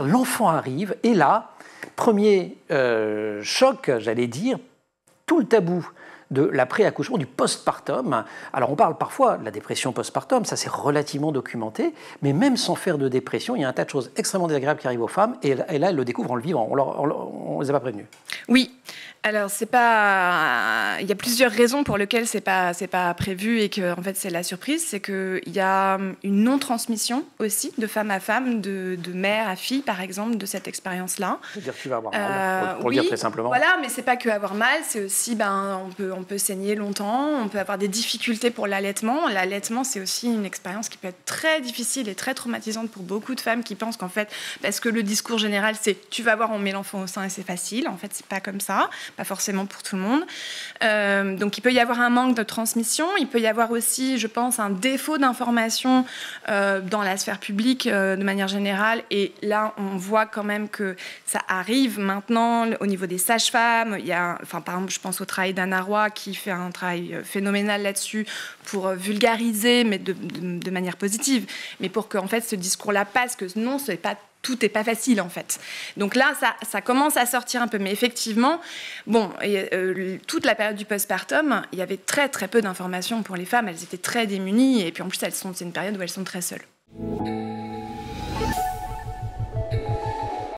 dire, l'enfant arrive, et là, premier choc, j'allais dire, tout le tabou de l'après-accouchement, du postpartum. Alors on parle parfois de la dépression postpartum, ça c'est relativement documenté, mais même sans faire de dépression, il y a un tas de choses extrêmement désagréables qui arrivent aux femmes, et là elles le découvrent en le vivant, on ne les a pas prévenues. Oui. Alors, il y a plusieurs raisons pour lesquelles c'est pas prévu et que en fait c'est la surprise, c'est qu'il y a une non-transmission aussi de femme à femme, de mère à fille par exemple, de cette expérience-là. C'est-à-dire que tu vas avoir mal, pour le dire très simplement. Voilà, mais c'est pas que avoir mal, c'est aussi on peut saigner longtemps, on peut avoir des difficultés pour l'allaitement. L'allaitement, c'est aussi une expérience qui peut être très difficile et très traumatisante pour beaucoup de femmes qui pensent qu'en fait, parce que le discours général c'est tu vas voir, on met l'enfant au sein et c'est facile. En fait, c'est pas comme ça. Pas forcément pour tout le monde. Donc il peut y avoir un manque de transmission, il peut y avoir aussi, je pense, un défaut d'information dans la sphère publique de manière générale. Et là, on voit quand même que ça arrive maintenant au niveau des sages-femmes. Par exemple, je pense au travail d'Anna Roy qui fait un travail phénoménal là-dessus pour vulgariser, mais de manière positive, mais pour que en fait, ce discours-là passe, que non, tout n'est pas facile, en fait. Donc là, ça commence à sortir un peu. Mais effectivement, toute la période du postpartum, il y avait très, très peu d'informations pour les femmes. Elles étaient très démunies. Et puis, en plus, c'est une période où elles sont très seules.